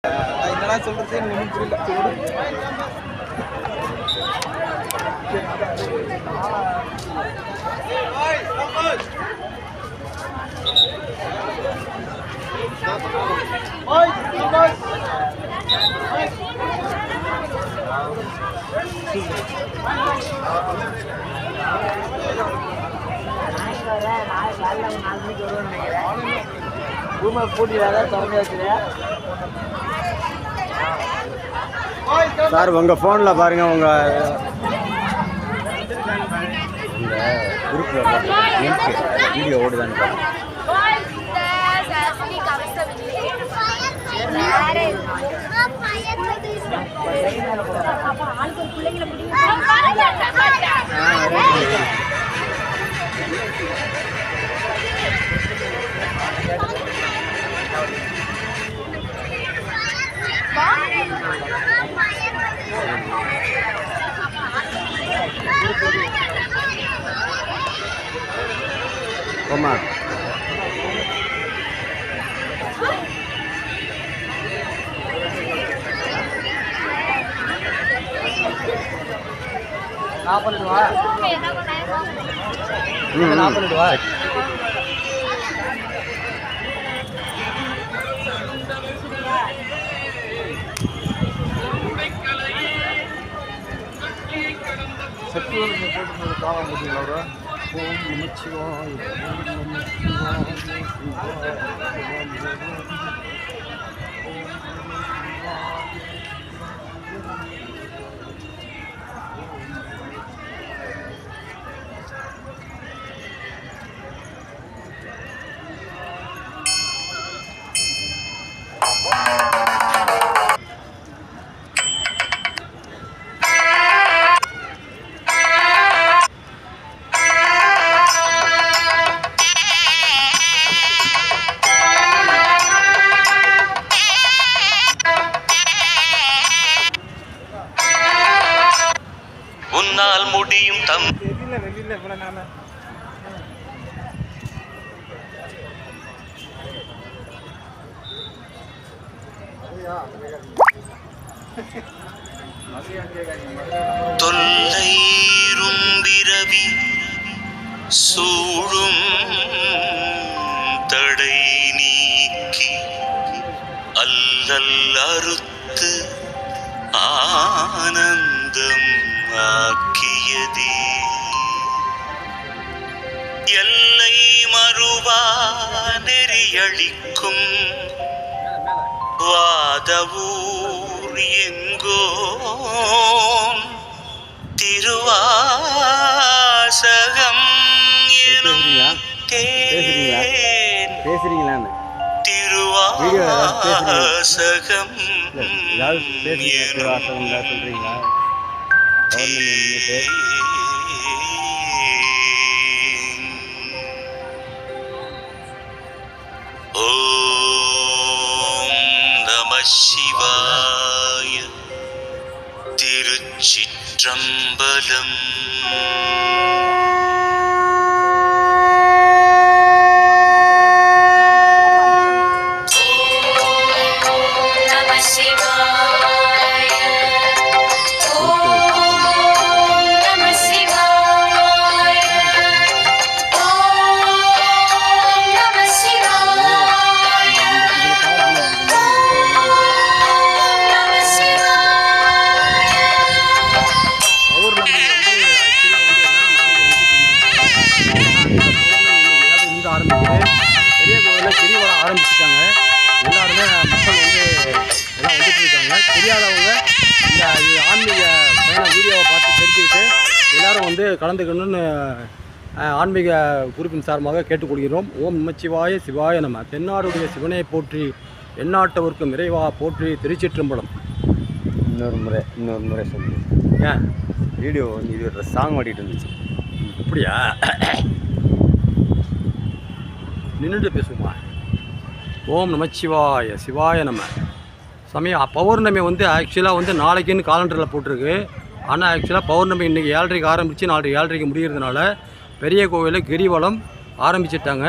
என்னடா சொல்றது எனக்கு ஒன்றும் புரியல. சார் உங்கள் ஃபோனில் பாருங்கள், உங்கள் இந்த குரூப்பில் வீடியோ ஓடுதான்னு பாருங்கள். Omar. ஓம் நமச்சிவாய ஓம் நமச்சிவாய உன்னால் முடியும் தம் வெளியில இவ்வளவு நாளா தொல்லைரும் பிறவி சூழும் தடை நீக்கி அல்லல் அறுத்து ஆனந்தம் ஆக்கியதே எல்லை மறுவா நெறியளிக்கும் வாதவூர் எங்கோன் திருவாசகம் எனும் தேன் திருவாசகம் ஓம் நம சிவாய. திருச்சிற்றம்பலம். ஆரம்பிச்சிட்டாங்க. எல்லாருமே மக்கள் வந்து எல்லாம் வந்துட்டு இருக்காங்க. தெரியாதவங்க இந்த ஆன்மீக பயண வீடியோவை பார்த்து தெரிஞ்சுக்கிட்டு எல்லாரும் வந்து கலந்துக்கணும்னு ஆன்மீக குரூப்பின் சார்பாக கேட்டுக்கொள்கிறோம். ஓம் நமச்சிவாய சிவாய நம. தென்னாடுடைய சிவனை போற்றி, எந்நாட்டவருக்கும் இறைவா போற்றி. திருச்சிற்றம்பலம். இன்னொரு முறை சொல்லு. ஏன் வீடியோ இது ஒரு சாங் ஓடிட்டு இருந்துச்சு. அப்படியா? நின்றுட்டு பேசுமா? ஓம் நமச்சிவாய சிவாய நம. சமயம் பௌர்ணமி வந்து ஆக்சுவலாக வந்து நாளைக்குன்னு காலண்டரில் போட்டிருக்கு. ஆனால் ஆக்சுவலாக பௌர்ணமி இன்றைக்கி 7:30 ஆரம்பித்து நாளைக்கு 7:30 முடிகிறதுனால பெரிய கோவிலில் கிரிவலம் ஆரம்பிச்சிட்டாங்க.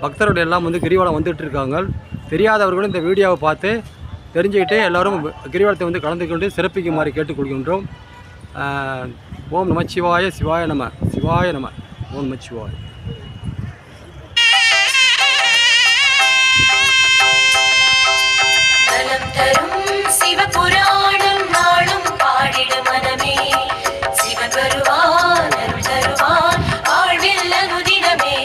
பக்தர்கள் எல்லாம் வந்து கிரிவலம் வந்துட்டுருக்காங்க. தெரியாதவர்களும் இந்த வீடியோவை பார்த்து தெரிஞ்சுக்கிட்டு எல்லோரும் கிரிவலத்தை வந்து கலந்து கொண்டு சிறப்பிக்குமாறு கேட்டுக்கொள்கின்றோம். ஓம் நமச்சிவாய சிவாய நம சிவாய நம ஓம் நமச்சிவாய. சிவபுராணம் நாளும் பாடிடு மனமே, சிவன் வருவான் அருள் தருவான் வாழ்வில் அனுதினமே.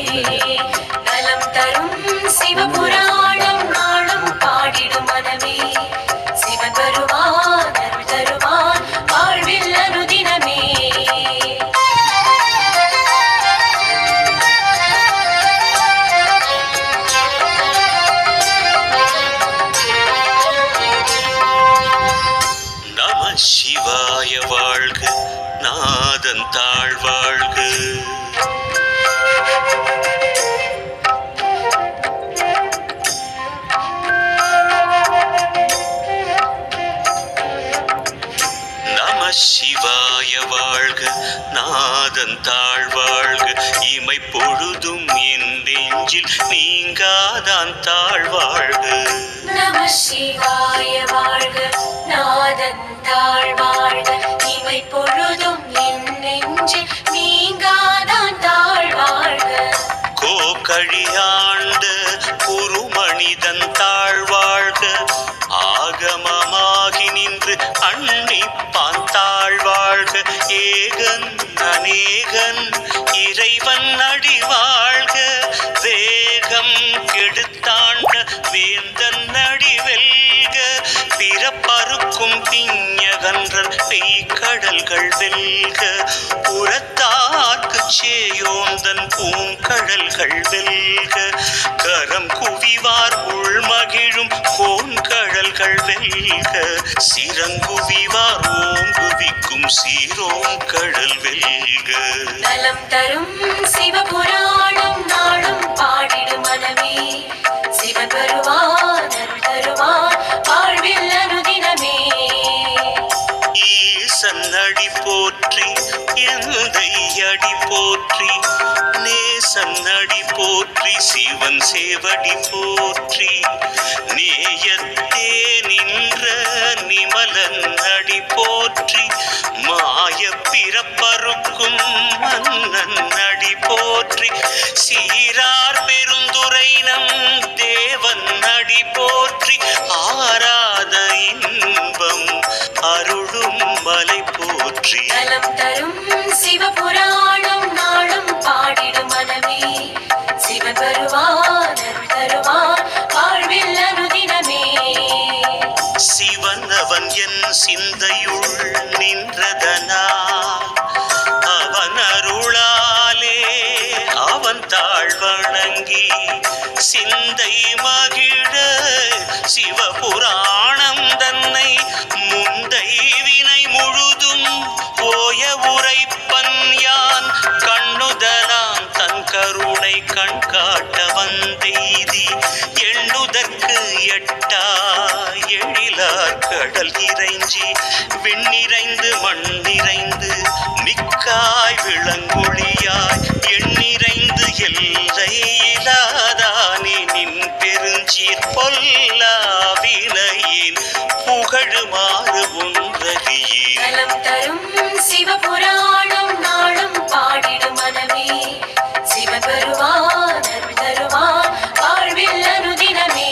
நலம் தரும் சிவபுராணம் நாளும் பாடிடு மனமே, சிவன் வருவான் அருள் தருவான் வாழ்வில் அனுதினமே. சிவாய வாழ்க, நாதன் தாழ் வாழ்க. நம சிவாய வாழ்க, நாதன் தாழ் வாழ்க. இமை பொழுதும் என் நெஞ்சில் நீங்காதான் தாழ் வாழ்க. நம சிவாய வாழ்க, நாதன் தாழ் வாழ்க. இமை பொழுதும் என் நெஞ்சில் நீங்காதான் தாழ் வாழ்க. கோகழியாண்ட குருமனிதன் தாழ் வாழ்க. ஆகமமாகி நின்று அன்னிப்பான் தாழ் வாழ்க. ஏகன் அநேகன் இறைவன் அடி வாழ்க. வேகம் கெடுத்தாண்ட வேந்தன் அடி வெல்க. பிறப்பறுக்கும் பிஞகன்றன் பெய்கடல்கள் வெல்க. புறத்தார்க்கு சேயோந்தன் பூங்கடல்கள் வெல்க. கரம் குவிவார் உள்மகிழும் கோன்கடல்கள் வெல்க. சிறங்குவிவார் ஓங்குவிக்கும் சீரோம் கடல் வெல்க. நலம் தரும் சிவபுராணம் நாளும் பாடிடு மனமே, சிவன் வருவான் அருள் தருவான் வாழ்வில் அனுதினமே. ஈசன் அடி போற்றி எந்தை அடி போற்றி. நேசன் அடி போற்றி சிவன் சேவடி போற்றி. நேயத்தே நின்ற நிமலன் அடி போற்றி. மாய பிறப்பறுக்கும் மன்னன் அடி போற்றி. சீரார் பெருந்துரை நம் தேவன் அடி போற்றி. ஆராத இன்பம் அருளும் மலை போற்றி. நலம் தரும் சிவபுராணம் நாளும் பாடிடு மனமே, சிவன் வருவான் அருள் தருவான் வாழ்வில் அனுதினமே. சிவன் அவன் என் சிந்தையுள் நின்றதனால் அவன் அருளாலே அவன் தாழ் வணங்கி சிந்தை மகிழ சிவபுராணம் தன்னை முந்தை வினை முழுதும் போய உரைப்பன் யான். கண்ணுதலாம் தன் கருணை கண்காட்ட வந்தெய்தி எண்ணுதற்கு எட்டா எழிலார் கடல் இறைஞ்சி விண்ணிறைந்து மண்ணிறைந்து மிக்காய் விளங்கொழியாய் எண்ணிறைந்து எல்லை இலாதானே நின் பெருஞ்சீர் பொல்லா வினையின் புகழுமாறு ஒன்றறியே. நலம் தரும் சிவபுராணம் நாளும் பாடிடு மனமே, சிவன் வருவான் அருள் தருவான் வாழ்வில் அனுதினமே.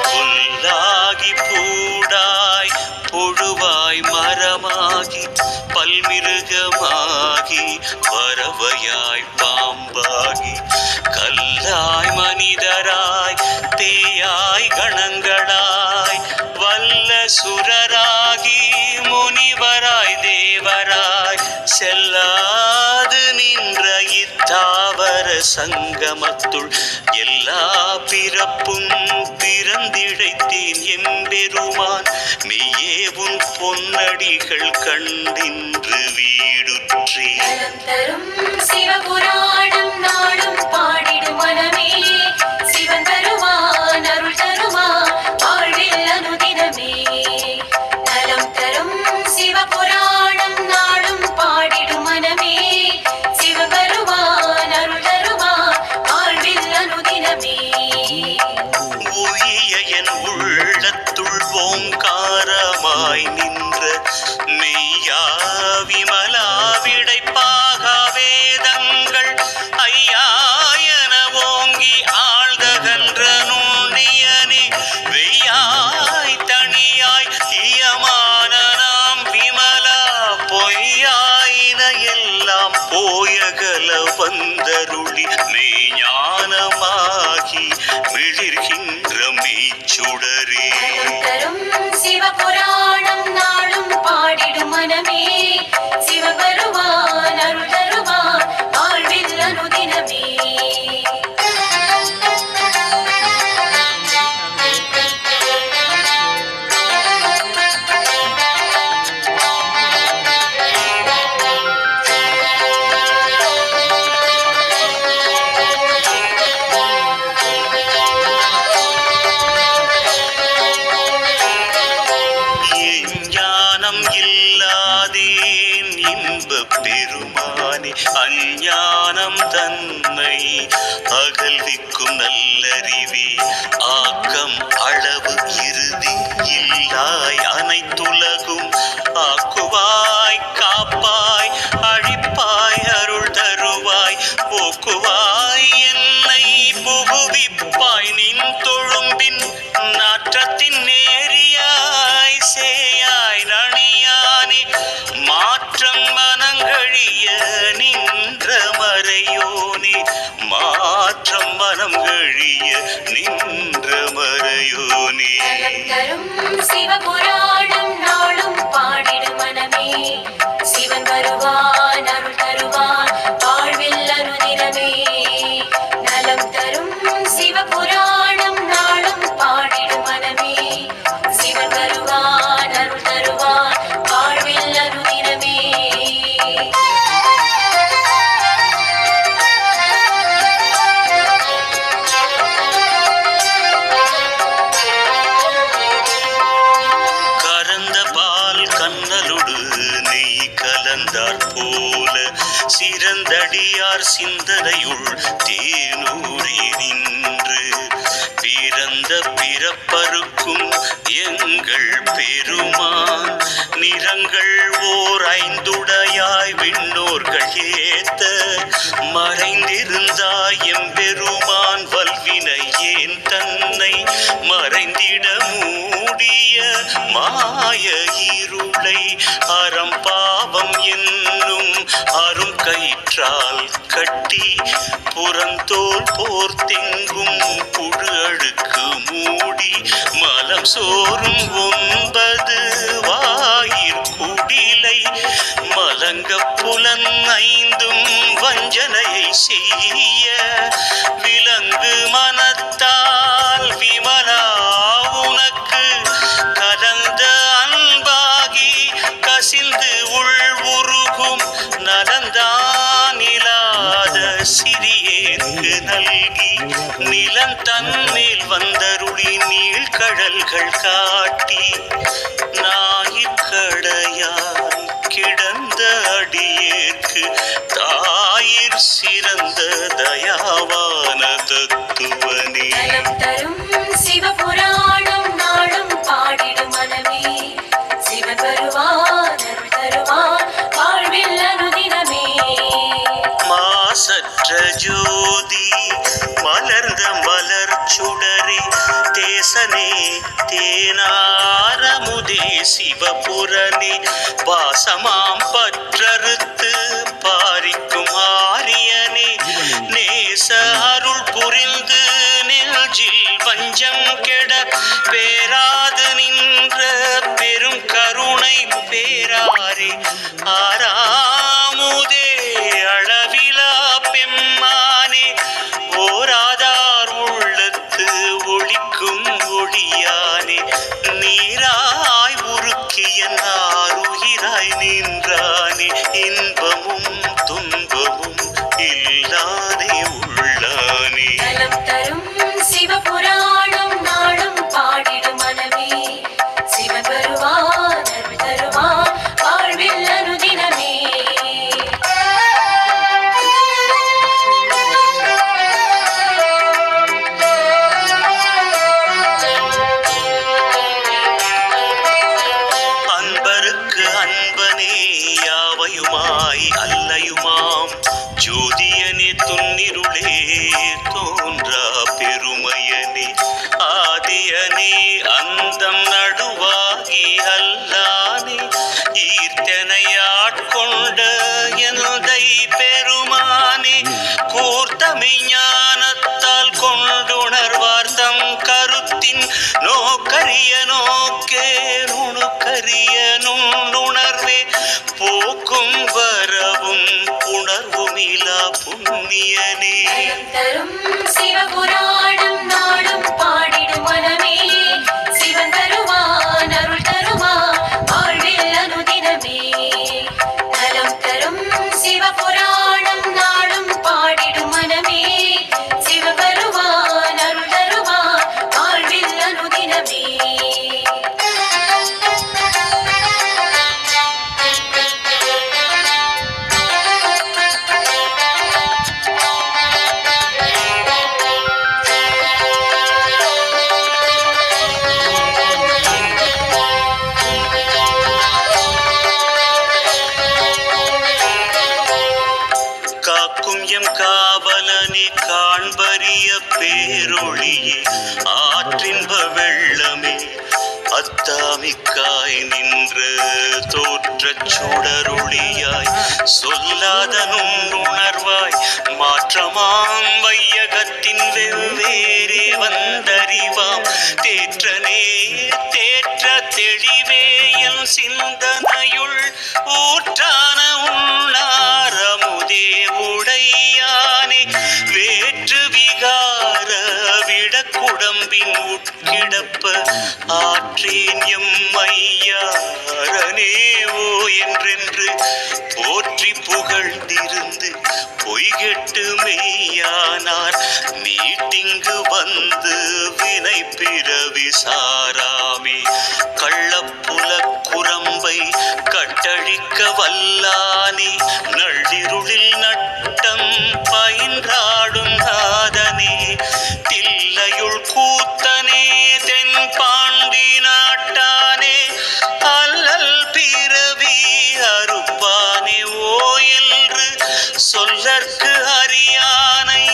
புல்லாகி பூடாய் பொழுவாய் மரமாகி பல்மிருகமாகி பறவையாய் பாம்பாகி கல்லாய் மனிதராய் பேயாய் கணங்களாய் வல்ல சுரராகி முனிவராய் தேவராய் செல்லாது நின்ற இத்தாவர சங்கமத்துள் எல்லா பிறப்பும் பிறந்திழைத்தேன் எம்பெருமான். மெய்யே உன் பொன்னடிகள் கண்டின்று வீடுற்றே. நலம் தரும் சிவபுராணம் நாளும் பாடிடு மனமே, சிவன் வருவான் அருள் தருவான் வாழ்வில் அனுதினமே. நலம் தரும் சிவபுராணம் பொய்யாயின எல்லாம் போயகல வந்தருளி மெய்ஞானமாகி மிளிர்கின்ற மெய்ச்சுடரே. தரும் சிவபுராணம் நாளும் பாடிடும் மனமே, சிவன் வருவான் அருள் தருவான் வாழ்வில் அனுதினமே. இல்லாதேன் இன்பப் பெருமானே அஞ்ஞானம் தன்னை அகல்விக்கும் நல்லறிவே. ஆக்கம் அளவு இறுதி இல்லாய் அனைத்துலகும் ஆக்குவாய் காப்பாய் அழிப்பாய் அருள் தருவாய் போக்குவாய் என்னை புகுவிப்பாய் நின் தொழும்பின் நாற்றத்தின் நேரியாய் சேயாய் நணியானே. மாற்றம் மனங்கழிய நின்ற மறையோனே, மாற்றம் மனம் கழிய நின்ற மறையோனே. தரும் சிவபுராணம் நாளும் பாடிடும் மனமே, சிவன் வருவான் அருள் தருவான் வாழ்வில் அனுதினமே. நலம் தரும் சிவபுராணம் நாளும் பாடிடும் மனமே, சிவன் வருவான் அருள் தருவான் வாழ்வில் அனுதினமே. கறந்த பால் கண்ணலுடு நெய் கலந்தாற் போல சிறந்தடியார் சிந்தனையுள் தேனூரே நின்று பிறந்த பிறப்பருக்கும் எங்கள் பெருமான் நிறங்கள் ஓர் ஐந்துடையாய் விண்ணோர்கள் ஏத்த மறைந்திருந்தாய் எம்பெருமான் வல்வினை ஏன் தன்னை மறைந்திட மூடிய மாய இருளை அறம்பாவம் என்னும் அரும் கயிற்றால் கட்டி புறந்தோல் போர்த்தெங்கும் புழு அழுக்கு மூடி மலம் சோறும் 9 வாயிற்குடிலை மலங்க புலன் 5ம் வஞ்சனையை செய்ய விலங்கு மனத்தால் விமலா உனக்கு கலந்த அன்பாகி கசிந்து உள் உருகும் நலந்தான் இல்லாத சிறியேற்கு நல்கி நிலம் தன்மேல் வந்தருளி நீழ்கடல்கள் காட்டி நாயிற்கடையாய் கிடந்த அடியேற்கு தாயிற் சிறந்த தயாவான தத்துவனே. நலம் தரும் சிவபுராணம் நாளும் பாடிடும் மனமே, சிவன் வருவான் அருள் தருவான் வாழ்வில் அனுதினமே. மாசற்ற ஜோதி மலர்ந்த மலர் சுடரே தேசனே தேனாரமுதே சிவபுரனே பாசமாம் பற்றறுத்து பாரிக்கும் ஆரியனே நேச அருள் புரிந்து நெஞ்சில் வஞ்சம் கெட பேராது நின்ற பெரும் கருணை பேராரே ஆறாமுதே அளவிலா பெம்மானே ஓராதார் உள்ளத்து ஒளிக்கும் ஒளியானே நீராய் உருக்கிய நாருயிராய் நின்றானே இன்பமும் துன்பமும் இல்லாதே உள்ளானே. நலம் தரும் சிவபுராணம் நாளும் பாடிடும் மனமே, சிவன் வருவான் அருள் தருவான் வாழ்வில் அனுதினமே. அன்பருக்கு அன்பனே யாவையுமாய் அல்லையுமாம் ஜோதியனே துன்னிருளே தோன்றா பெருமையனே ஆதியனே அந்தம் நடுவாகி அல்லானே ஈர்த்தனையாட்கொண்ட மெய்ஞானத்தால் கொண்டுணர்வார் தம் கருத்தின் நோக்கரிய நோக்கே நுணுக்கரிய நுண்ணுணர்வே போக்கும் வரவும் புணர்வுமிலா புண்ணியனே. தரும் சிவபுராணம் நாளும் பாடிடும் மனமே சிவன் தருவான் அருள் தருவான் வாழ்வில் அனுதினமே. நலம் தரும் சிவபுராணம் நாளும் பாடிடும் மனமே சிவன் தருவான் அருள் தருவான் வாழ்வில் அனுதினமே. காக்கும் எம் காவலனே காண்பரிய பேரொளியே ஆற்றின்ப வெள்ளமே அத்தாமிக்காய் நின்ற தோற்றச் சுடரொளியாய் சொல்லாத நுண்ணுணர்வாய் மாற்றமாம் வையகத்தின் வெவ்வேறே வந்தறிவாம் தேற்றனே தேற்ற தெளிவே என் சிந்தனையுள் ஊற்றான உண்ணாரமுதே உடையானே வேற்று விகார விடக்குடம்பின் உட்கிடப்ப ஆற்றேன் எம்மையாரனே ஓ என்றென்று போற்றி புகழ்ந்திருந்து பொய்கெட்டு மெய்யானார் மீட்டிங்கு வந்து வினை பிறவி சாராமே. கள்ளப்புல குரம்பை கட்டழிக்க வல்லானே நள்ளிருளில் நட்டம் பயின்றாடும் நாதனே தில்லையுள் கூத்தனே தென் பாண்டி நாட்டானே அல்லல் பிறவி அறுப்பானே ஓ என்று சொல்லற்கு அறியானை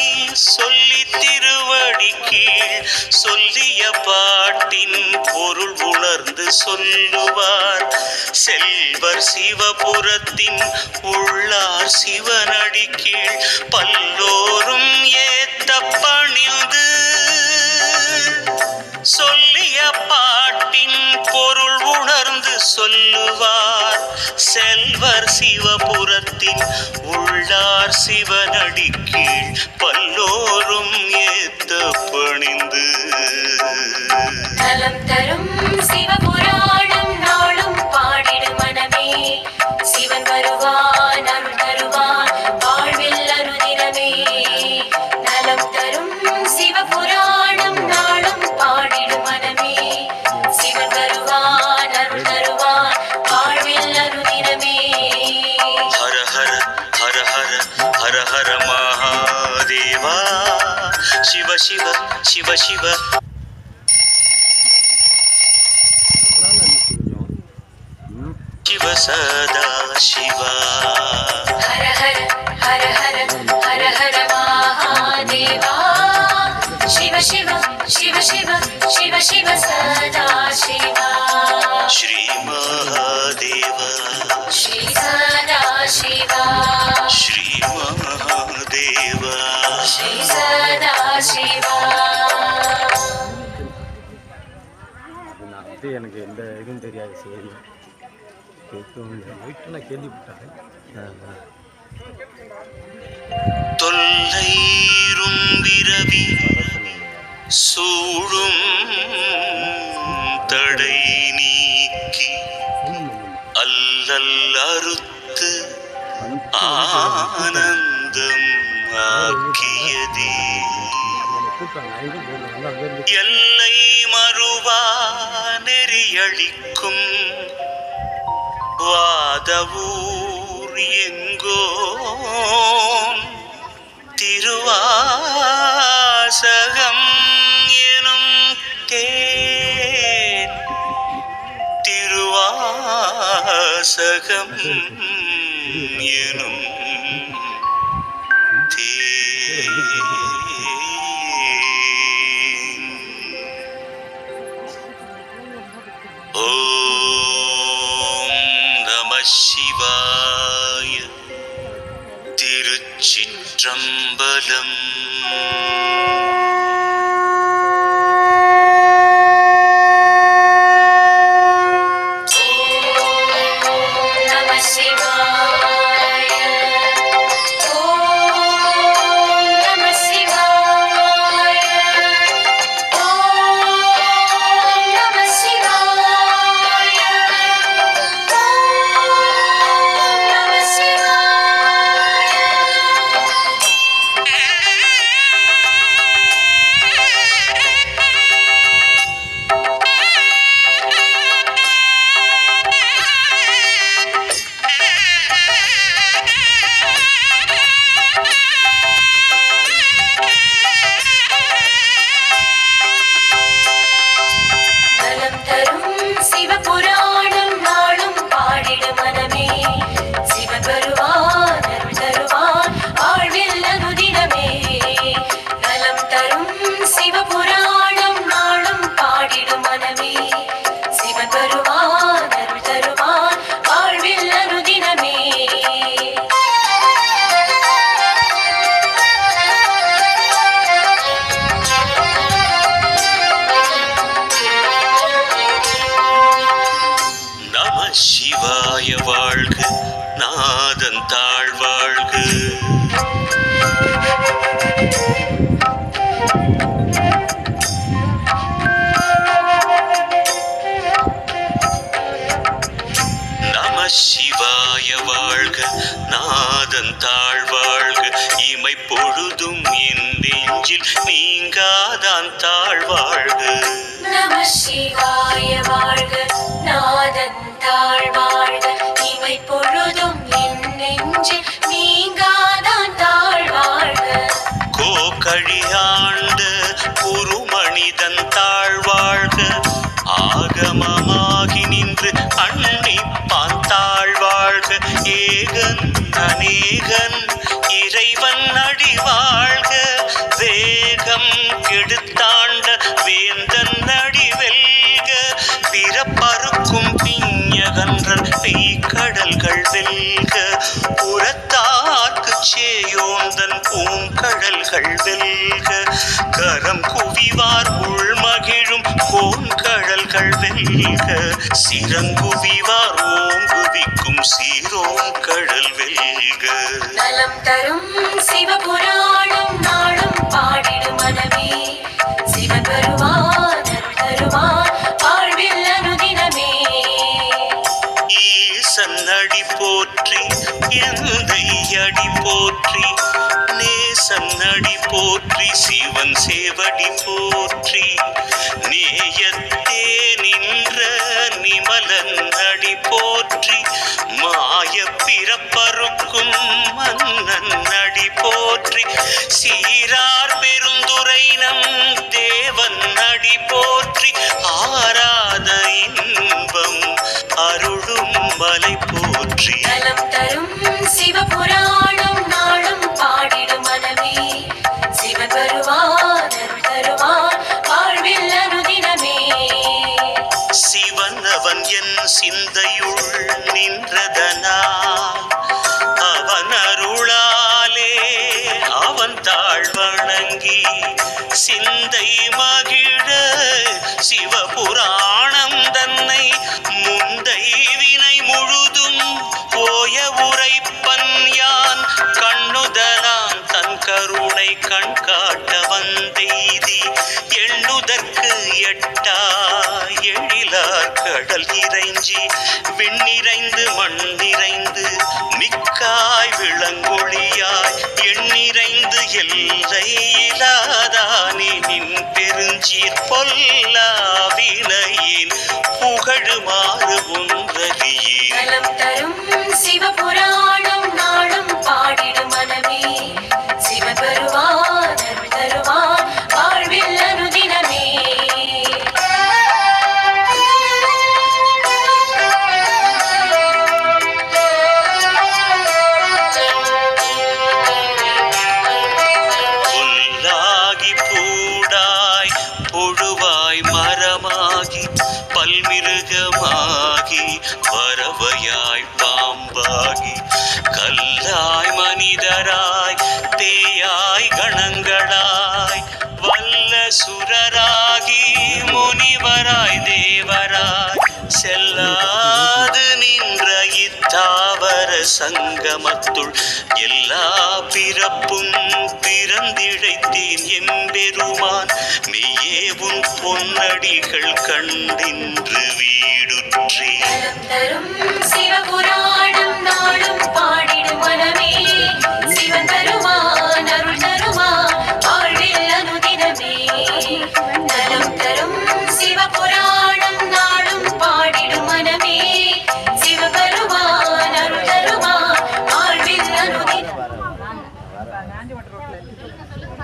சொல்லி திருவடி கீழ் சொல்லிய பாட்டின் பொருள் உணர்ந்து சொல்லுவார் செல்வர் சிவபுரத்தின் உள்ளார் சிவனடி கீழ் பல்லோரும் ஏத்த பணிந்து சொல்லிய பாட்டின் பொருள் உணர்ந்து சொல்லுவார் செல்வர் சிவபுரத்தின் உள்ளார் சிவனடி கீழ் பல்லோரும் ஏத்த பணிந்து. நலம் தரும் சிவபுராணம் நாளும் பாடிடும் மனமே சிவன் வருவான் அருள் தருவான் வாழ்வில் அனுதினமே. நலம் தரும் சிவபுராணம் நாளும் பாடிடும் மனமே சிவன் வருவான் அருள் தருவான் வாழ்வில் அனுதினமே. ஹர ஹர ஹர ஹர ஹர ஹர மகாதேவா சிவ சிவ சிவ சிவ. சிவ சதா சிவா ஹர ஹர ஹர ஹர ஹர ஹர மகாதேவா சிவ சிவ சிவ சிவ சிவ சிவ சதா சிவா. ஸ்ரீ மகாதேவா ஸ்ரீ சதா சிவா ஸ்ரீ மகாதேவா. ஸ்ரீ சதா சிவா. அது நான் வந்து எனக்கு எந்த இதுவும் தெரியாது சரி கேட்கவும் இல்லை நைட்டு நான் கேள்விப்பட்டேன். தொல்லைரும் விரவி சூழும் தடை நீக்கி அல்லல் அறுத்து ஆனந்தம் ஆக்கியதே எல்லை மறுவா நெறியளிக்கும் வாதவூர் எங்கோன் திருவாசகம் எனும் தேன் திருவாசகம் எனும் ஓம் நம சிவாய. திருச்சிற்றம்பலம். தாழ்வாழ்க. நம சிவாய வாழ்க, நாதன் தாழ்வாழ்க, இமை பொழுதும் என் நெஞ்சில் நீங்காதான் தாழ்வாழ்க. நம சிவாய வாழ்க, நாதன் தாழ்வாழ்க, இமை பொழுதும் என் நெஞ்சில் நீங்காதான் தாழ்வாழ்க. கோகழியாண்ட குருமனிதன் தாழ்வாழ்க, ஆகமமாகி நின்று அன்னிப்பான் தாழ்வாழ்க. ஏகன் அநேகன் இறைவன் அடிவாழ்க, வேகம் கெடுத்தாண்ட வேந்தன் அடிவெல்க. பிறப்பறுக்கும் பிஞகன்றன் பெய்கடல்கள் வெல்க, புறத்தார்க்கு சேயோந்தன் பூங்கடல்கள் வெல்க. கரம் குவிவார் உள்மகிழும் கோன்கடல்கள் வெல்க, சிறங்குவிவார் ஓங்குவிக்கும் சீரோன் கடல் வெல்க. நலம் தரும் சிவபுராணம் நாளும் பாடிடு மனமே, சிவன் வருவான் அருள் தருவான் வாழ்வில் அனுதினமே. ஈசன் அடி போற்றி, எந்தை அடி போற்றி, நேசன் அடி போற்றி, சிவன் சேவடி போற்றி. நேயத்தே நின்ற நிமலன் அடி போற்றி, மாய பிறப்பறுக்கும் மன்னன் அடி போற்றி. சீரார் பெருந்துரை நம் தேவன் அடி போற்றி, ஆராத இன்பம் அருளும் மலை போற்றி. நலம் தரும் சிவபுராணம் நாளும் பாடிடு மனமே, சிவன் வருவான் அருள் தருவான் வாழ்வில் அனுதினமே. சிவன் அவன் என் சிந்தையுள் நின்றதனால், அவன் அருளாலே அவன் தாழ்வணங்கி சிந்தை மகிழ சிவபுராணம் தன்னை முந்தை வினை முழுதும் போய உரைப்பன் யான். கண்ணுதலான் தன் கருணை கண் காட்ட வந்தெய்தி, எண்ணுதற்கு எட்டா எழிலார் கடல் இறைஞ்சி, விண்ணிறைந்து மண்ணிறைந்து மிக்காய் விளங்கொழியாய், எண்ணிறைந்து எல்லை இலாதானே நின் பெருஞ்சீர் பொல்லாவினையின் புகழுமாறு ஒன்றறியே. நலம் தரும் சிவபுராணம் நாளும் பாடிடு மனமே, சிவன் வருவான் அருள் தருவான் வாழ்வில் அனுதினமே. புல்லாகி பூடாய் புழுவாய் மரமாகி பல்மிருகமாகி பறவையாய் பாம்பாகி கல்லாய் மனிதராய் பேயாய் கணங்களாய் வல்ல சுரராகி முனிவராய் தேவராய் செல்லாது நின்ற இத்தாவர சங்கமத்துள் எல்லா பிறப்பும் பிறந்திழைத்தேன் எம்பெருமான். மெய்யே உன் பொன்னடிகள் கண்டின்று வீடுற்றே. நலம் தரும் சிவபுராணம் நாளும் பாடிடு மனமே, சிவன் வருவான் அருள் தருவான் வாழ்வில் அனுதினமே. நலம் தரும் சிவபுராணம் நாளும் பாடிடு மனமே, சிவன் வருவான் அருள் தருவான் வாழ்வில் அனுதினமே.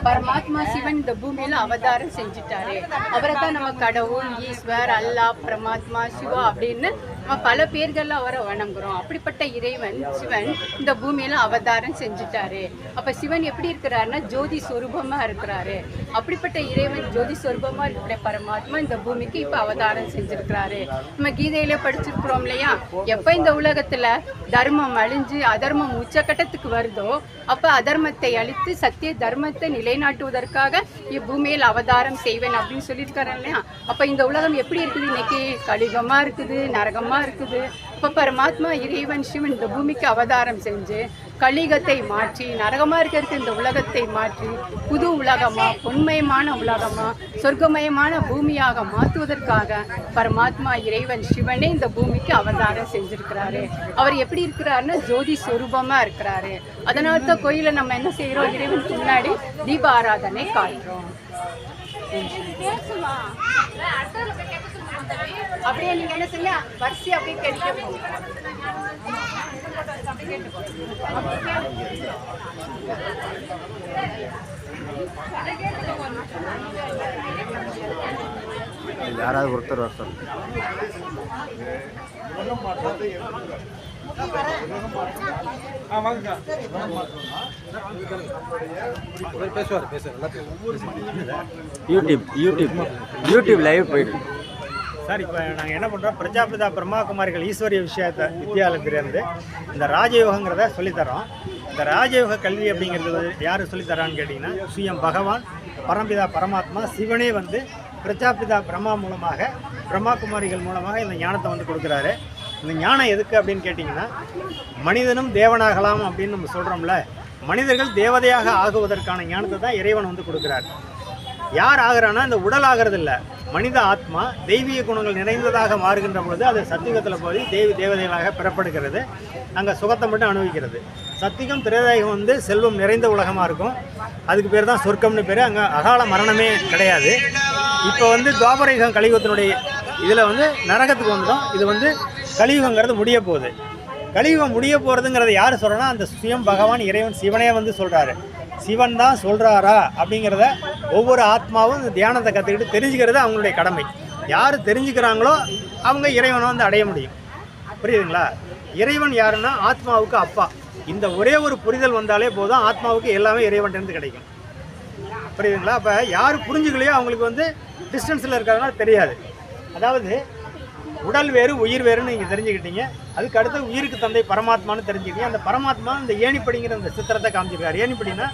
பரமாத்மா சிவன் இந்த பூமியில அவதாரம் செஞ்சுட்டாரு. அவரை தான் நம்ம கடவுள், ஈஸ்வர், அல்லாஹ், பரமாத்மா, சிவா அப்படின்னு நம்ம பல பேர்கள்ல அவரை வணங்குறோம். அப்படிப்பட்ட இறைவன் சிவன் இந்த பூமியில அவதாரம் செஞ்சுட்டாரு. அப்ப சிவன் எப்படி இருக்கிறாருன்னா ஜோதி சொரூபமா இருக்கிறாரு. அப்படிப்பட்ட இறைவன் ஜோதி சொரூபமா இருக்கிற பரமாத்மா இந்த பூமிக்கு இப்ப அவதாரம் செஞ்சிருக்கிறாரு. நம்ம கீதையில படிச்சிருக்கிறோம் இல்லையா, எப்ப இந்த உலகத்துல தர்மம் அழிஞ்சு அதர்மம் உச்சக்கட்டத்துக்கு வருதோ அப்ப அதர்மத்தை அழித்து சத்திய தர்மத்தை நிலைநாட்டுவதற்காக இப்பூமியில் அவதாரம் செய்வேன் அப்படின்னு சொல்லியிருக்காரு இல்லையா. அப்ப இந்த உலகம் எப்படி இருக்குது? இன்னைக்கு கலிகமா இருக்குது, நரகமா இருக்குது, இப்போ பரமாத்மா இறைவன் சிவன் இந்த பூமிக்கு அவதாரம் செஞ்சு கலிகத்தை மாற்றி நரகமாக இருக்கிறதுக்கு இந்த உலகத்தை மாற்றி புது உலகமாக பொன்மயமான உலகமாக சொர்க்கமயமான பூமியாக மாற்றுவதற்காக பரமாத்மா இறைவன் சிவனே இந்த பூமிக்கு அவதாரம் செஞ்சுருக்கிறாரு. அவர் எப்படி இருக்கிறாருன்னா ஜோதி ஸ்வரூபமாக இருக்கிறாரு. அதனால தான் கோயிலை நம்ம என்ன செய்கிறோம், இறைவனுக்கு முன்னாடி தீப ஆராதனை காட்டுறோம். அப்படியே நீங்க என்ன செய்ய வரிசை அப்படியே கேட்டுட்டே போங்க. யாராவது ஒருத்தர் வர சார். யூடியூப் லைவ் போயிட்டு சார். இப்போ நாங்கள் என்ன பண்ணுறோம், பிரஜாபிதா பிரம்மாகுமாரிகள் ஈஸ்வரிய விஷயத்தை வித்யாலயத்திலேருந்து இந்த ராஜயோகங்கிறத சொல்லித்தரோம். இந்த ராஜயோக கல்வி அப்படிங்கிறது யார் சொல்லித்தரான்னு கேட்டிங்கன்னா சுயம் பகவான் பரம்பிதா பரமாத்மா சிவனே வந்து பிரஜாபிதா பிரம்மா மூலமாக பிரம்மாகுமாரிகள் மூலமாக இந்த ஞானத்தை வந்து கொடுக்குறாரு. இந்த ஞானம் எதுக்கு அப்படின்னு கேட்டிங்கன்னா மனிதனும் தேவனாகலாம் அப்படின்னு நம்ம சொல்கிறோம்ல, மனிதர்கள் தேவதையாக ஆகுவதற்கான ஞானத்தை தான் இறைவன் வந்து கொடுக்குறாரு. யார் ஆகிறான்னா இந்த உடல் ஆகிறது இல்லை, மனித ஆத்மா தெய்வீக குணங்கள் நிறைந்ததாக மாறுகின்ற பொழுது அது சத்தியுகத்தில் போய் தேவதைகளாக பெறப்படுகிறது. அங்கே சுகத்தை மட்டும் அனுபவிக்கிறது. சத்தியுகம் திரேதாயுகம் வந்து செல்வம் நிறைந்த உலகமாக இருக்கும். அதுக்கு பேர் தான் சொர்க்கம்னு பேர். அங்கே அகால மரணமே கிடையாது. இப்போ வந்து துவாபரயுகம் கலியுகத்தினுடைய இதில் வந்து நரகத்துக்கு வந்துடும். இது வந்து கலியுகங்கிறது முடிய போகுது. கலியுகம் முடிய போகிறதுங்கிறத யார் சொல்கிறேன்னா அந்த சுயம் பகவான் இறைவன் சிவனே வந்து சொல்கிறாரு. சிவன் தான் சொல்கிறாரா அப்படிங்கிறத ஒவ்வொரு ஆத்மாவும் இந்த தியானத்தை கற்றுக்கிட்டு தெரிஞ்சுக்கிறது அவங்களுடைய கடமை. யார் தெரிஞ்சுக்கிறாங்களோ அவங்க இறைவனை வந்து அடைய முடியும். புரியுதுங்களா? இறைவன் யாருன்னா ஆத்மாவுக்கு அப்பா. இந்த ஒரே ஒரு புரிதல் வந்தாலே போதும், ஆத்மாவுக்கு எல்லாமே இறைவன்ட்டு கிடைக்கும். புரியுதுங்களா? அப்போ யார் புரிஞ்சுக்கலையோ அவங்களுக்கு வந்து டிஸ்டன்ஸில் இருக்கிறதுனால தெரியாது. அதாவது உடல் வேறு உயிர் வேறுன்னு நீங்கள் தெரிஞ்சுக்கிட்டீங்க. அதுக்கு அடுத்து உயிருக்கு தந்தை பரமாத்மான்னு தெரிஞ்சுக்கிட்டீங்க. அந்த பரமாத்மா இந்த ஏணிப்படிங்கிற அந்த சித்திரத்தை காமிச்சிருக்காரு. ஏணிப்படினா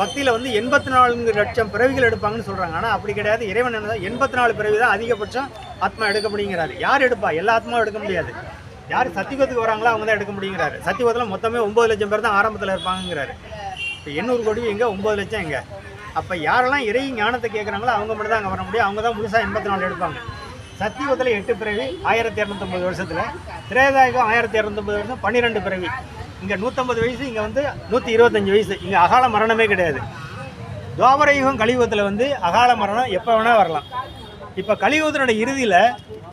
பக்தியில் வந்து 84 லட்சம் பிறவிகள் எடுப்பாங்கன்னு சொல்கிறாங்க. ஆனால் அப்படி கிடையாது. இறைவன் என்ன 84 பிறவி தான் அதிகபட்சம் ஆத்மா எடுக்க முடியுங்கிறாரு. யார் எடுப்பா? எல்லா ஆத்மாவும் எடுக்க முடியாது. யார் சத்தியுகத்துக்கு வராங்களோ அவங்க தான் எடுக்க முடியுங்கிறாரு. சத்தியுகத்தில் மொத்தமே 9 லட்சம் பேர் தான் ஆரம்பத்தில் இருப்பாங்கிறாரு. இப்போ 800 கோடி எங்கே, 9 லட்சம் எங்கே? அப்போ யாரெல்லாம் இறை ஞானத்தை கேட்குறாங்களோ அவங்க மட்டும் தான் அங்கே வர முடியும். அவங்க தான் முழுசாக 84 எடுப்பாங்க. சத்தியுகத்தில் 8 பிறவி 1250 வருஷத்தில், திரேதாயுகம் 1250 வருஷம் 12 பிறவி. இங்கே 150 வயசு, இங்கே வந்து 125 வயசு. இங்கே அகால மரணமே கிடையாது. துவாபரயுகம் கலியுகத்தில் வந்து அகால மரணம் எப்போ வேணால் வரலாம். இப்போ கலியுகத்தினுடைய இறுதியில்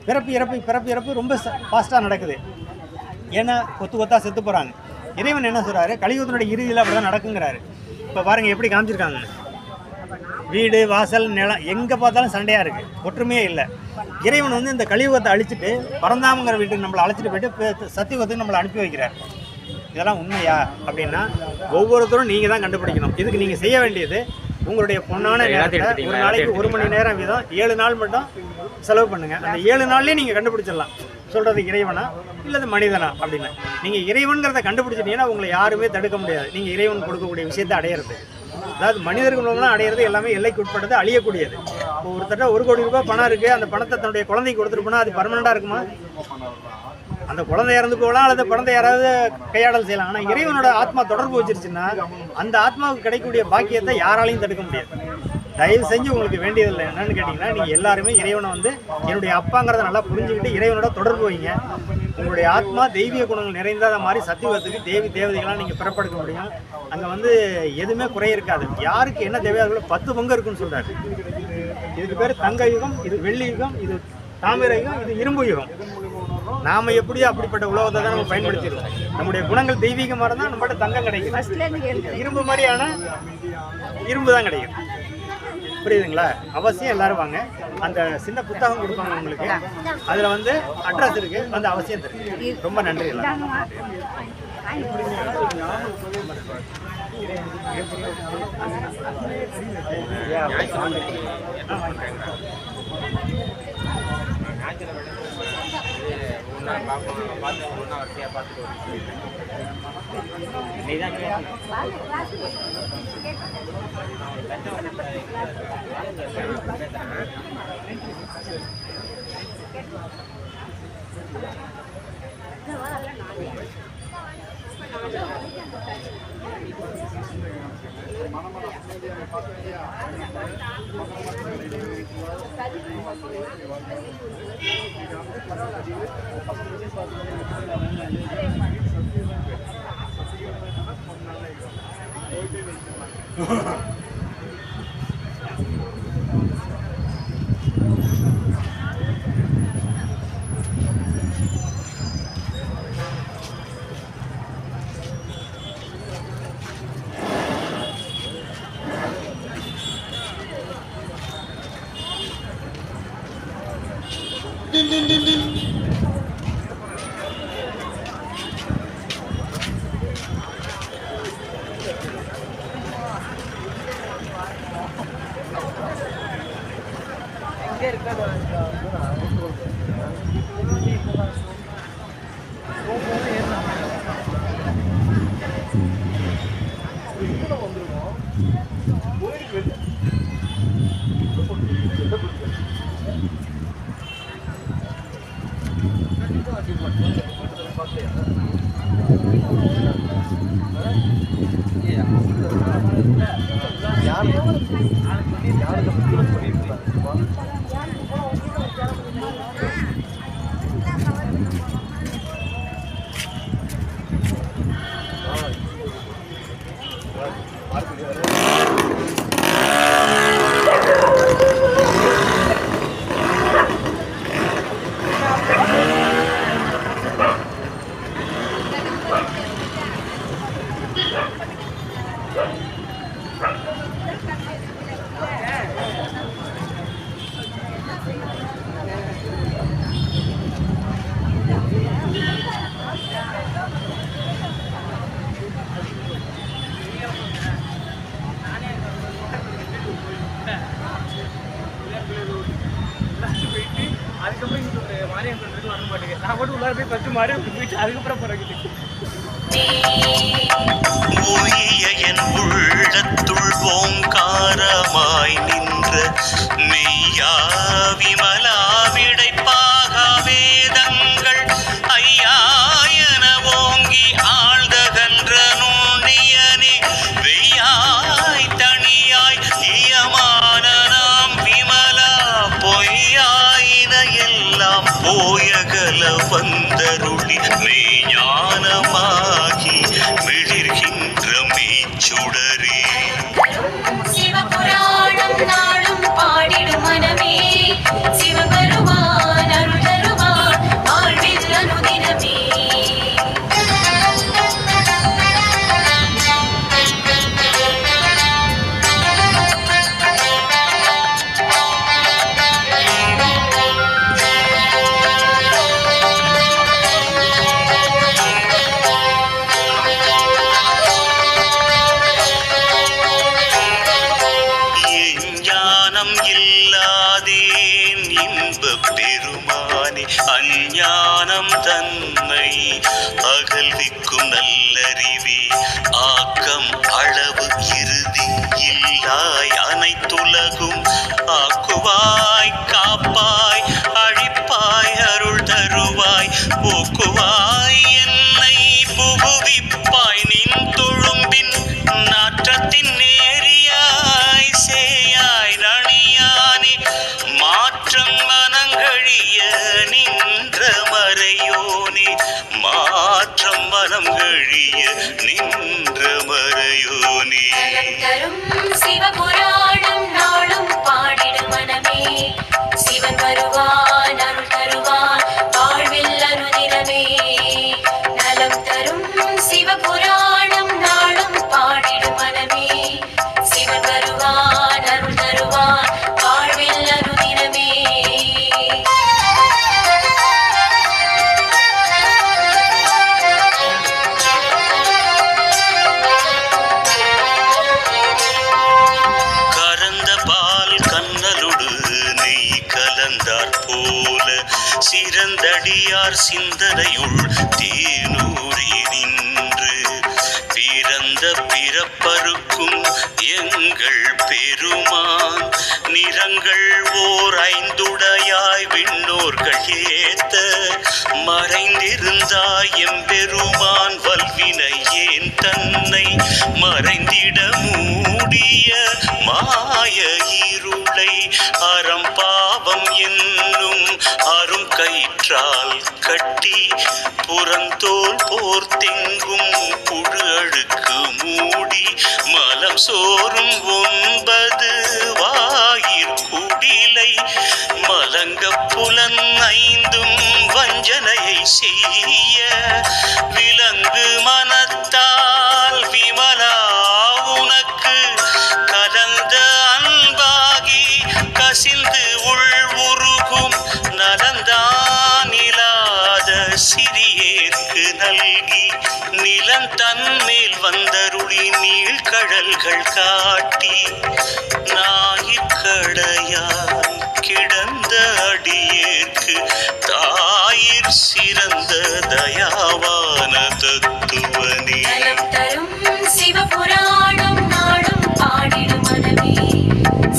பிறப்பு இறப்பு ரொம்ப ஃபாஸ்ட்டாக நடக்குது. ஏன்னா கொத்தாக செத்து போகிறாங்க. இறைவன் என்ன சொல்கிறாரு, கலியுகத்தினுடைய இறுதியில் அப்படி தான் நடக்குங்கிறாரு. இப்போ பாருங்கள் எப்படி காமிச்சிருக்காங்க. வீடு வாசல் நிலம் எங்கே பார்த்தாலும் சண்டையாக இருக்குது, ஒற்றுமையே இல்லை. இறைவன் வந்து இந்த கலியுகத்தை அழிச்சிட்டு பரந்தாமங்கிற வீட்டுக்கு நம்மளை அழைச்சிட்டு போயிட்டு சத்தியுகத்துக்கு நம்மளை அனுப்பி வைக்கிறார். இதெல்லாம் உண்மையா அப்படின்னா ஒவ்வொருத்தரும் நீங்கள் தான் கண்டுபிடிக்கணும். இதுக்கு நீங்கள் செய்ய வேண்டியது உங்களுடைய பொண்ணான நேரத்தை ஒரு நாளைக்கு 1 மணி நேரம் வீதம் 7 நாள் மட்டும் செலவு பண்ணுங்கள். அந்த 7 நாள்லேயே நீங்கள் கண்டுபிடிச்சிடலாம் சொல்கிறது இறைவனா இல்லை மனிதனா அப்படின்னு. நீங்கள் இறைவன்கிறத கண்டுபிடிச்சிட்டீங்கன்னா உங்களை யாருமே தடுக்க முடியாது. நீங்கள் இறைவன் கொடுக்கக்கூடிய விஷயத்தை அடையிறது, அதாவது மனிதர்கள் மூலமாக அடையிறது எல்லாமே எல்லைக்கு உட்பட்டது, அழியக்கூடியது. இப்போ ஒருத்தட்ட 1 கோடி ரூபாய் பணம் இருக்குது, அந்த பணத்தை தன்னுடைய குழந்தைக்கு கொடுத்துட்டு போனால் அது பர்மனெண்ட்டாக இருக்குமா? அந்த குழந்தை இறந்து போகலாம், அல்லது பணத்தை யாராவது கையாடல் செய்யலாம். ஆனால் இறைவனோட ஆத்மா தொடர்பு வச்சிருச்சுன்னா அந்த ஆத்மாவுக்கு கிடைக்கக்கூடிய பாக்கியத்தை யாராலையும் தடுக்க முடியாது. தயவு செஞ்சு உங்களுக்கு வேண்டியதில்லை என்னன்னு கேட்டிங்கன்னா, நீங்கள் எல்லாருமே இறைவனை வந்து என்னுடைய அப்பாங்கிறத நல்லா புரிஞ்சுக்கிட்டு இறைவனோட தொடர்பு வைங்க. உங்களுடைய ஆத்மா தெய்வீக குணங்கள் நிறைந்த மாதிரி சத்தியுகத்துக்கு தேவதைகளாக நீங்கள் பிறப்படுத்த முடியும். அங்கே வந்து எதுவுமே குறை இருக்காது. யாருக்கு என்ன தேவையோ அதுக்குள்ள 10 பங்கு இருக்குன்னு சொல்கிறாரு. இதுக்கு பேர் தங்க யுகம், இது வெள்ளி யுகம், இது தாமிர யுகம், இது இரும்பு யுகம். நாம் எப்படியோ அப்படிப்பட்ட உலகத்தை தான் நம்ம பயன்படுத்திடுவோம். நம்முடைய குணங்கள் தெய்வீகமாக இருந்தால் நம்மகிட்ட தங்கம் கிடைக்கும், இரும்பு மாதிரியான இரும்பு தான் கிடைக்கும். புரியுதுங்களா? அவசியம் எல்லாரும் வாங்க. அந்த சின்ன புத்தகம் கொடுப்பாங்க உங்களுக்கு, அதில் வந்து அட்ரஸ் இருக்குது, வந்து அவசியம் தெரியும். ரொம்ப நன்றி எல்லாம். ஒழிய என் உள்ளத்துள் ஓங்காரமாய் நின்ற மெய்யா விமலா விடைப்பாக வேதங்கள் ஐயா என ஓங்கி ஆழ்தகன்ற நுண்ணியனே வெய்யாய் தனியாய் இயமான நாம் விமலா பொய்யாயின எல்லாம் போயகல வந்தருளி மெய்ஞானமாகி மிளிர்கின்ற மெய்ச்சுடரே. சிவபுராணம் நாளும் பாடிடும் மனமே சிவபெருமான் அருள் தருவான் வாழ்வில் அனுதினமே. இல்லாதேன் இன்பப் பெருமானே அஞ்ஞானம் தன்னை அகல்விக்கும் நல்லறிவே ஆக்கம் அளவு இறுதி இல்லாய் அனைத்துலகும் ஆக்குவாய் காப்பாய் அழிப்பாய் அருள் தருவாய் போக்குவாய் என்னை புகுவிப்பாய் நின் தொழும்பின் நாற்றத்தின் நேரியாய் சேயாய் ரணியானே மாற்றம் மனங்கழிய நின்ற மறையோனே மாற்றம் மனம் கழிய நின்ற மறையோனே. தரும் சிவபுராணம் நாளும் பாடிடும் மனமே சிவன் வருவான் அருள் தருவான் வாழ்வில் அனுதினமே. நலம் தரும் சிவபுராணம் நாளும் பாடிடும் மனமே சிவன் வருவான் அருள் தருவான் வாழ்வில் அனுதினமே. கறந்த பால் கண்ணலுடு நெய் கலந்தாற் போல சிறந்தடியார் சிந்தனையுள் தேனூரி நின்று பிறந்த பிறப்பருக்கும் எங்கள் பெருமான் நிறங்கள் ஓர் ஐந்துடையாய் விண்ணோர்கள் ஏத்த மறைந்திருந்தாய் எம்பெருமான் வல்வினை ஏன் தன்னை மறைந்திட மூடிய மாய இருளை அறம்பாவம் என்னும் அரும் கயிற்றால் கட்டி புறந்தோல் போர்த்தெங்கும் புழு அழுக்கு மூடி மலம் சோறும் 9 வாயிற்குடிலை மலங்க புலன் 5 வஞ்சனையை செய்ய விலங்கு மனத்தால் விமலா உனக்கு கலந்த அன்பாகி கசிந்து உள் உருகும் நலந்தான் இல்லாத சிறியேற்கு நல்கி நிலம் தன்மேல் வந்தருளி நீழ்கடல்கள் காட்டி ஞாயிற்கடையான் கிடந்த அடியேற்கு தாயிற் சிறந்த தயாவான தத்துவனே. நலம் தரும் சிவபுராணம் நாடும் பாடிடும் மனமே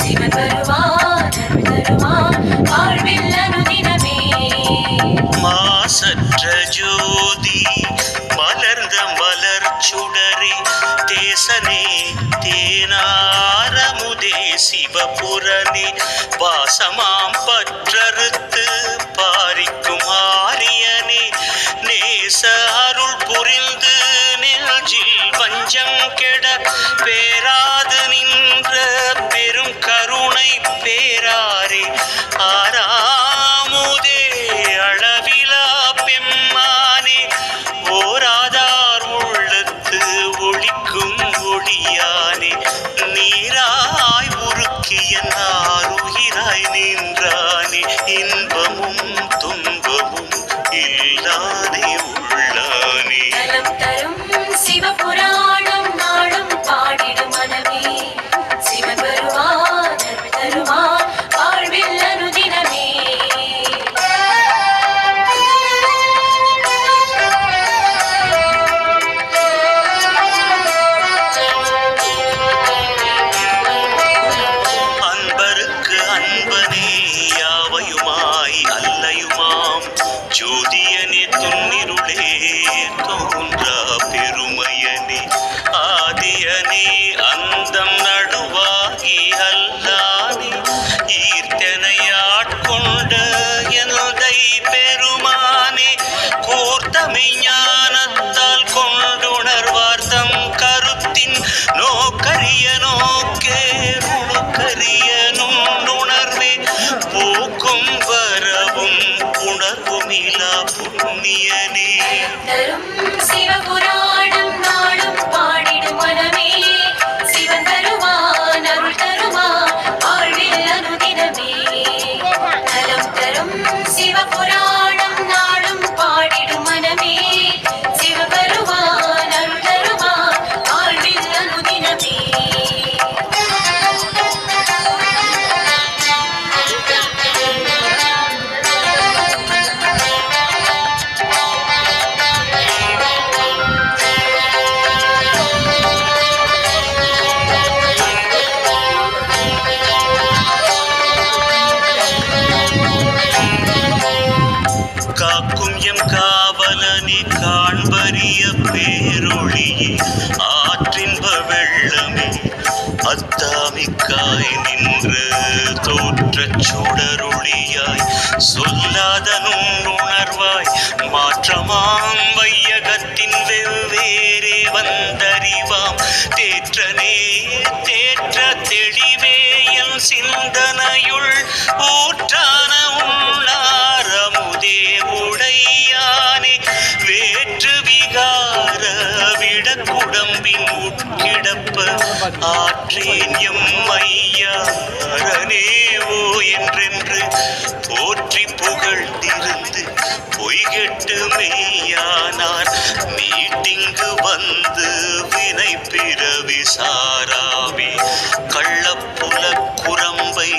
சிவன் வருவான் அருள் தருவான் வாழ்வில் அனுதினமே. மாசற்ற ஜோதி மலர்ந்த மலர் சுடரே தேசனே தேனாரமுதே சிவபுரனே வாசமாம் பற்றறுத்து பாரிக்கும் ஆரியனே நேச அருள் புரிந்து நெஞ்சில் வஞ்சம் கெட பேராது நின்ற பெரும் கருணை பேராரே ஆராமுதே அளவிலா பெம்மானே ஓராதார் உள்ளத்து ஒளிக்கும் ஒளியானே நீராய் உருக்கிய நாருயிராய் நின்றானே இன்பமும் துன்பமும் இல்லாதே உள்ளானே. நலம் தரும் சிவபுராணம் நாடும் பாடிடும் மனமே சிவன் வருவான் அருள் தருவான் வாழ்வில் அனுதினமே. அன்பருக்கு அன்பனே யாவையுமாய் அல்லையுமாம் ஜோதியனே துன்னிருளே தோன்றா பெருமையனே ஆதியனே அந்தம் நடுவாகி அல்லானே ஈர்த்தனையாட்கொண்ட எந்தை பெருமானே கூர்த்தமை ஞானத்தால் கொண்டுணர்வார்த்தம் கருத்தின் நோக்கரிய நோக்கே நுணுக்கரிய நுண்ணுணர்வே போக்கும் வரவும் உணர்வும் இலா புண்ணியனே. தரும் சிவபுராணம் நாடும் பாடிடும் மனமே சிவன் வருவான் அருள் தருவான் வாழ்வில் அனுதினமே. நலம் தரும் சிவபுராணம் நாடும் பாடிடும் மனமே சிவன் வருவான் அருள் தருவான் வாழ்வில் அனுதினமே. காக்கும் எம் காவலனே காண்பரிய பேரொளியே ஆற்றின்ப வெள்ளமே அத்தாமிக்காய் நின்ற தோற்றச் சுடரொளியாய் சொல்லாத நுண்ணுணர்வாய் மாற்றமாம் வையகத்தின் வெவ்வேறே வந்தறிவாம் தேற்றனே தேற்ற தெளிவே என் சிந்தனையுள் ஊற்றான உள்ளாரமுதே உடையானே வேற்று விகார விடக்குடம்பின் உட்கிடப்ப ஆற்றேன் எம் ஐயாரனே ஓ என்றென்று போற்றி புகழ்ந்திருந்து பொய்கெட்டு மெய்யானார் மீட்டிங்கு வந்து வினை பிறவி சாராவே கள்ளப்புல குரம்பை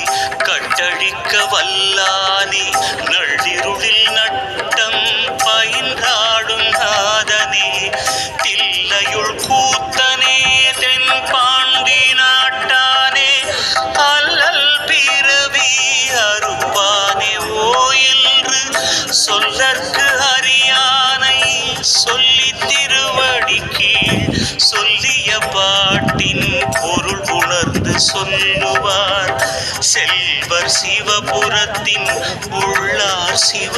கட்டழிக்க வல்லானே நள்ளிருளில் நட்டம் பயின்றாடும் நாதனே தில்லையுள் கூத்தனே தென்பாண்டி நாட்டானே அல்லல் பிறவி அருவானே ஓ பொருள் உணர்ந்து சொல்லுவார் செல்வர் சிவபுரத்தின் உள்ளார் சிவ